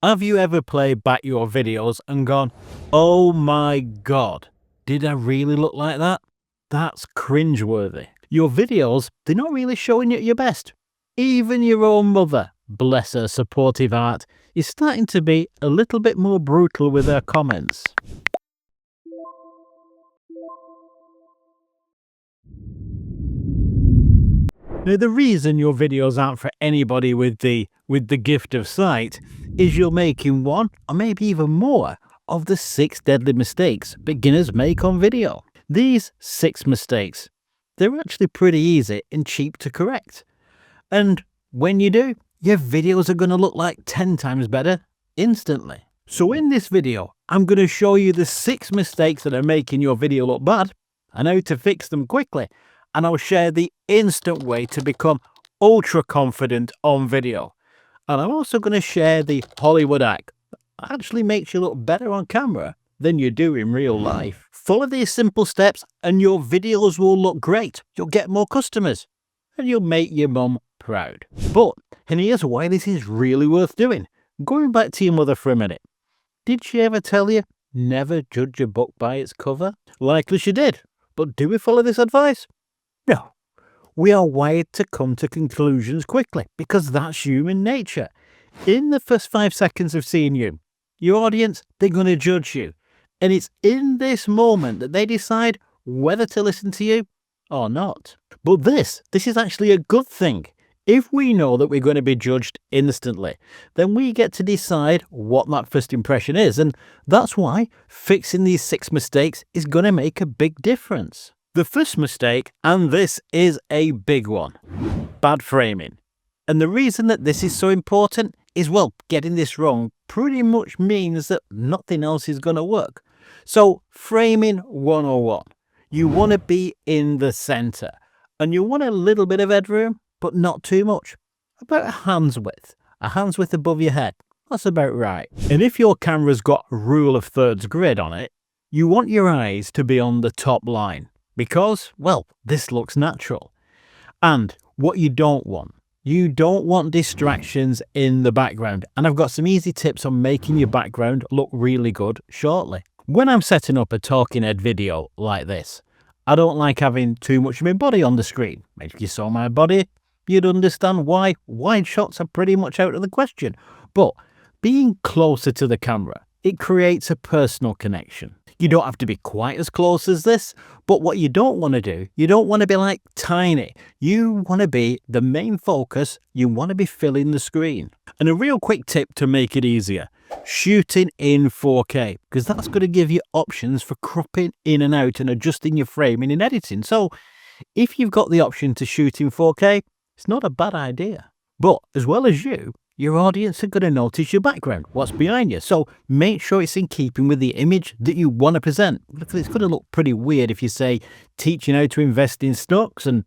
Have you ever played back your videos and gone, oh my God, did I really look like that? That's cringeworthy. Your videos, they're not really showing you at your best. Even your own mother, bless her supportive heart, is starting to be a little bit more brutal with her comments. Now, the reason your videos aren't for anybody with the gift of sight is you're making one, or maybe even more, of the 6 deadly mistakes beginners make on video. These 6 mistakes, they're actually pretty easy and cheap to correct. And when you do, your videos are going to look like 10 times better instantly. So in this video, I'm going to show you the 6 mistakes that are making your video look bad and how to fix them quickly. And I'll share the instant way to become ultra confident on video. And I'm also going to share the Hollywood hack that actually makes you look better on camera than you do in real life. Follow these simple steps and your videos will look great. You'll get more customers and you'll make your mum proud. But, and here's why this is really worth doing. Going back to your mother for a minute. Did she ever tell you, never judge a book by its cover? Likely she did. But do we follow this advice? No. We are wired to come to conclusions quickly because that's human nature. In the first 5 seconds of seeing you, your audience, they're going to judge you. And it's in this moment that they decide whether to listen to you or not. But this is actually a good thing. If we know that we're going to be judged instantly, then we get to decide what that first impression is. And that's why fixing these 6 mistakes is going to make a big difference. The first mistake, and this is a big one, bad framing. And the reason that this is so important is, well, getting this wrong pretty much means that nothing else is going to work. So framing 101, you want to be in the center and you want a little bit of headroom, but not too much. About a hand's width above your head. That's about right. And if your camera's got rule of thirds grid on it, you want your eyes to be on the top line. Because, well, this looks natural. And what you don't want distractions in the background. And I've got some easy tips on making your background look really good shortly. When I'm setting up a talking head video like this, I don't like having too much of my body on the screen. If you saw my body, you'd understand why wide shots are pretty much out of the question. But being closer to the camera, it creates a personal connection. You don't have to be quite as close as this, but what you don't want to do, you don't want to be like tiny. You want to be the main focus. You want to be filling the screen. And a real quick tip to make it easier, shooting in 4K, because that's going to give you options for cropping in and out and adjusting your framing in editing. So if you've got the option to shoot in 4K, it's not a bad idea. But as well as you, your audience are going to notice your background, what's behind you. So make sure it's in keeping with the image that you want to present. It's going to look pretty weird if you say teaching how to invest in stocks and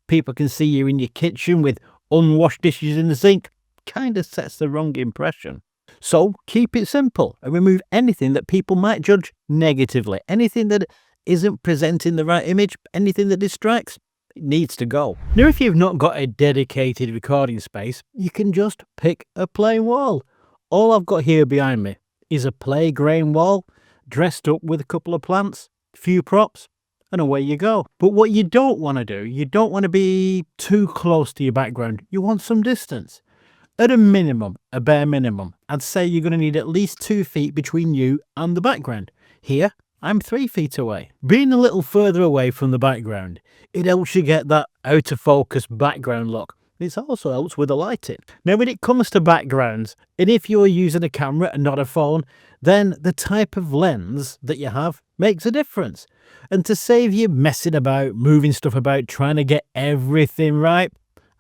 people can see you in your kitchen with unwashed dishes in the sink. Kind of sets the wrong impression. So keep it simple and remove anything that people might judge negatively. Anything that isn't presenting the right image, anything that distracts. It needs to go. Now, if you've not got a dedicated recording space, you can just pick a plain wall. All I've got here behind me is a play grain wall, dressed up with a couple of plants, a few props, and away you go. But what you don't want to do, you don't want to be too close to your background. You want some distance. At a minimum, a bare minimum, I'd say you're going to need at least 2 feet between you and the background. Here, I'm 3 feet away. Being a little further away from the background, it helps you get that out of focus background look. It also helps with the lighting. Now, when it comes to backgrounds, and if you're using a camera and not a phone, then the type of lens that you have makes a difference. And to save you messing about, moving stuff about, trying to get everything right,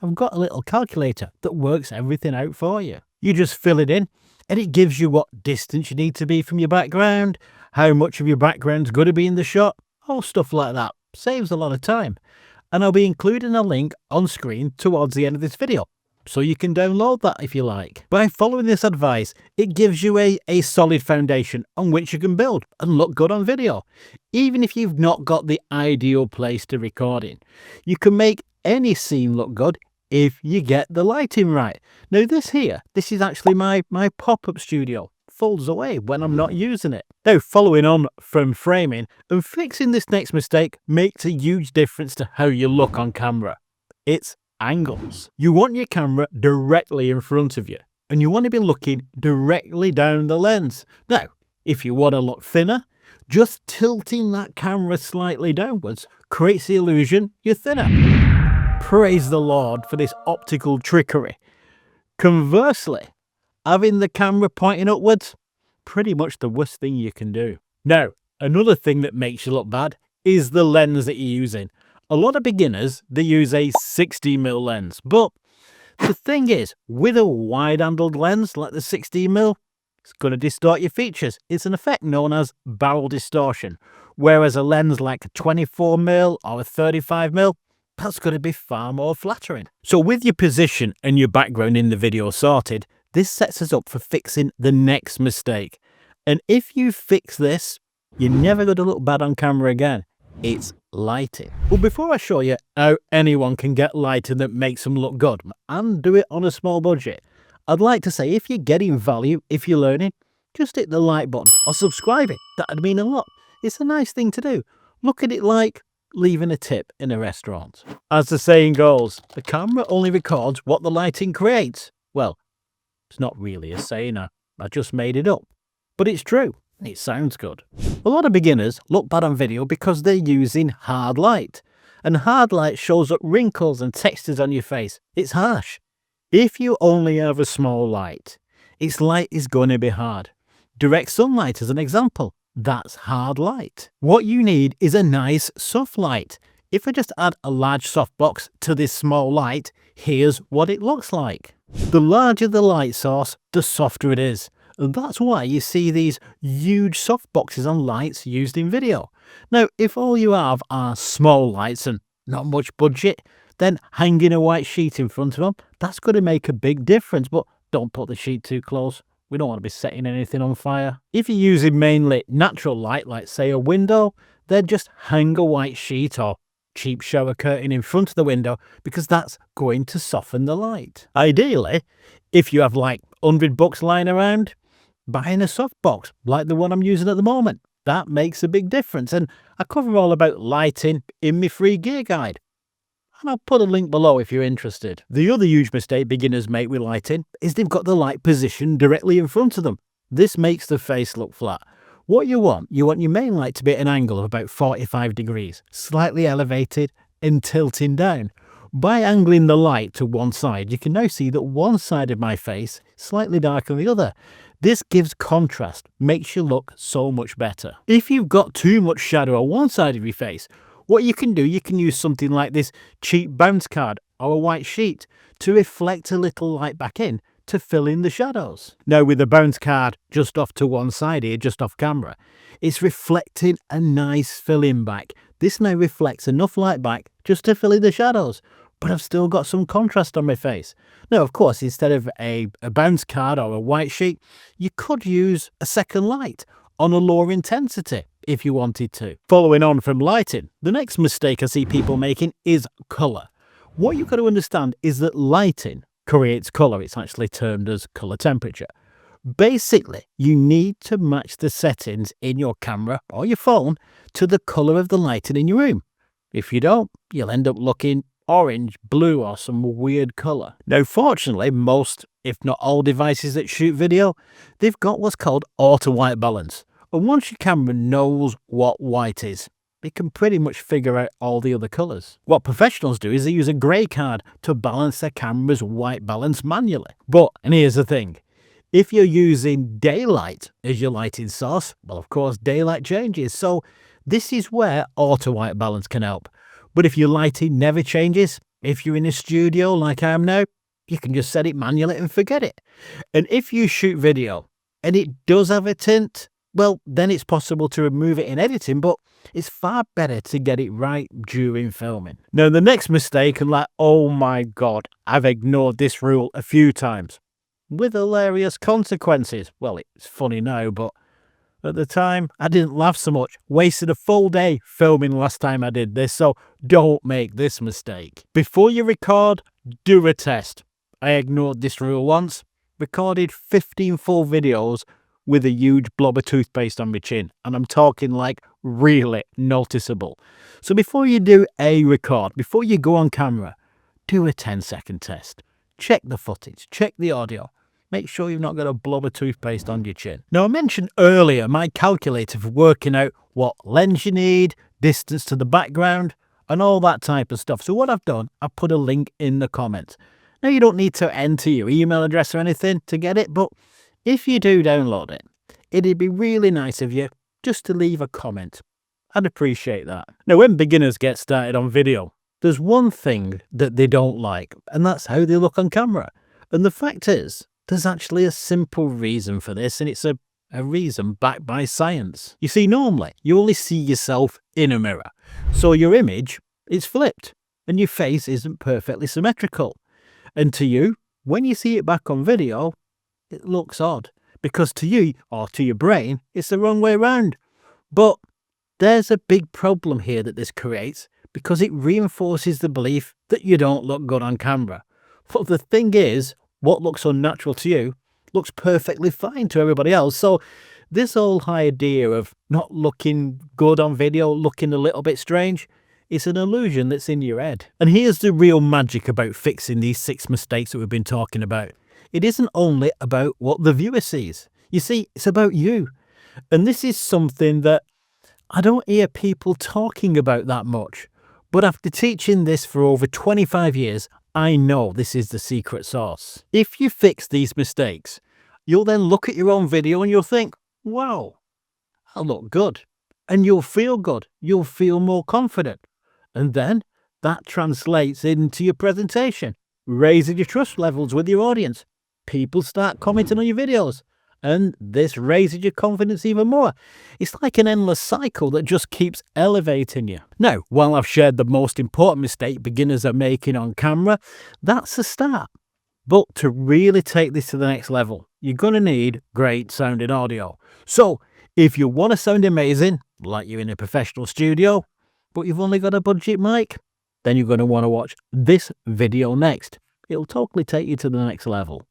I've got a little calculator that works everything out for you. You just fill it in, and it gives you what distance you need to be from your background, how much of your background's going to be in the shot, all stuff like that. Saves a lot of time. And I'll be including a link on screen towards the end of this video, so you can download that if you like. By following this advice, it gives you a solid foundation on which you can build and look good on video. Even if you've not got the ideal place to record in, you can make any scene look good if you get the lighting right. Now this is actually my pop-up studio. Folds away when I'm not using it. Now, following on from framing and fixing this next mistake makes a huge difference to how you look on camera. It's angles. You want your camera directly in front of you, and you want to be looking directly down the lens. Now, if you want to look thinner, just tilting that camera slightly downwards creates the illusion you're thinner. Praise the Lord for this optical trickery. Conversely, having the camera pointing upwards, pretty much the worst thing you can do. Now, another thing that makes you look bad is the lens that you're using. A lot of beginners, they use a 60mm lens, but the thing is, with a wide-angled lens like the 16mm, it's going to distort your features. It's an effect known as barrel distortion, whereas a lens like a 24mm or a 35mm, that's going to be far more flattering. So with your position and your background in the video sorted, this sets us up for fixing the next mistake. And if you fix this, you're never going to look bad on camera again. It's lighting. But before I show you how anyone can get lighting that makes them look good and do it on a small budget, I'd like to say if you're getting value, if you're learning, just hit the like button or subscribe it. That'd mean a lot. It's a nice thing to do. Look at it like leaving a tip in a restaurant. As the saying goes, the camera only records what the lighting creates. Well, it's not really a saying, I just made it up. But it's true, and it sounds good. A lot of beginners look bad on video because they're using hard light. And hard light shows up wrinkles and textures on your face. It's harsh. If you only have a small light, its light is going to be hard. Direct sunlight as an example. That's hard light. What you need is a nice soft light. If I just add a large softbox to this small light, here's what it looks like. The larger the light source, the softer it is. And that's why you see these huge softboxes on lights used in video. Now, if all you have are small lights and not much budget, then hanging a white sheet in front of them, that's going to make a big difference. But don't put the sheet too close. We don't want to be setting anything on fire. If you're using mainly natural light, like say a window, then just hang a white sheet or cheap shower curtain in front of the window, because that's going to soften the light. Ideally, if you have like $100 lying around, buying a softbox like the one I'm using at the moment, that makes a big difference. And I cover all about lighting in my free gear guide, and I'll put a link below if you're interested. The other huge mistake beginners make with lighting is they've got the light positioned directly in front of them. This makes the face look flat. What you want your main light to be at an angle of about 45 degrees, slightly elevated and tilting down. By angling the light to one side, you can now see that one side of my face is slightly darker than the other. This gives contrast, makes you look so much better. If you've got too much shadow on one side of your face, what you can do, you can use something like this cheap bounce card or a white sheet to reflect a little light back in to fill in the shadows. Now with the bounce card just off to one side here, just off camera, it's reflecting a nice fill in back. This now reflects enough light back just to fill in the shadows, but I've still got some contrast on my face. Now of course, instead of a bounce card or a white sheet, you could use a second light on a lower intensity if you wanted to. Following on from lighting, the next mistake I see people making is colour. What you've got to understand is that lighting creates colour. It's actually termed as colour temperature. Basically, you need to match the settings in your camera or your phone to the colour of the lighting in your room. If you don't, you'll end up looking orange, blue or some weird colour. Now fortunately, most, if not all devices that shoot video, they've got what's called auto white balance. And once your camera knows what white is, it can pretty much figure out all the other colours. What professionals do is they use a grey card to balance their camera's white balance manually. But, and here's the thing, if you're using daylight as your lighting source, well of course daylight changes, so this is where auto white balance can help. But if your lighting never changes, if you're in a studio like I am now, you can just set it manually and forget it. And if you shoot video and it does have a tint, well, then it's possible to remove it in editing, but it's far better to get it right during filming. Now, the next mistake, and like, oh my God, I've ignored this rule a few times, with hilarious consequences. Well, it's funny now, but at the time, I didn't laugh so much. Wasted a full day filming last time I did this, so don't make this mistake. Before you record, Do a test. I ignored this rule once, recorded 15 full videos with a huge blob of toothpaste on my chin, and I'm talking like really noticeable. So before you do a record, before you go on camera, do a 10-second test. Check the footage, check the audio. Make sure you've not got a blob of toothpaste on your chin. Now, I mentioned earlier my calculator for working out what lens you need, distance to the background, and all that type of stuff. So what I've done, I've put a link in the comments. Now, you don't need to enter your email address or anything to get it, but if you do download it, it'd be really nice of you just to leave a comment. I'd appreciate that. Now, when beginners get started on video, there's one thing that they don't like, and that's how they look on camera. And the fact is, there's actually a simple reason for this, and it's a reason backed by science. You see, normally, you only see yourself in a mirror, so your image is flipped, and your face isn't perfectly symmetrical. And to you, when you see it back on video, it looks odd, because to you, or to your brain, it's the wrong way around. But there's a big problem here that this creates, because it reinforces the belief that you don't look good on camera. But the thing is, what looks unnatural to you looks perfectly fine to everybody else. So this whole idea of not looking good on video, looking a little bit strange, it's an illusion that's in your head. And here's the real magic about fixing these 6 mistakes that we've been talking about. It isn't only about what the viewer sees. You see, it's about you. And this is something that I don't hear people talking about that much. But after teaching this for over 25 years, I know this is the secret sauce. If you fix these mistakes, you'll then look at your own video and you'll think, wow, I look good. And you'll feel good. You'll feel more confident. And then that translates into your presentation, raising your trust levels with your audience. People start commenting on your videos, and this raises your confidence even more. It's like an endless cycle that just keeps elevating you. Now, while I've shared the most important mistake beginners are making on camera, that's a start. But to really take this to the next level, you're going to need great sounding audio. So if you want to sound amazing, like you're in a professional studio, but you've only got a budget mic, then you're going to want to watch this video next. It'll totally take you to the next level.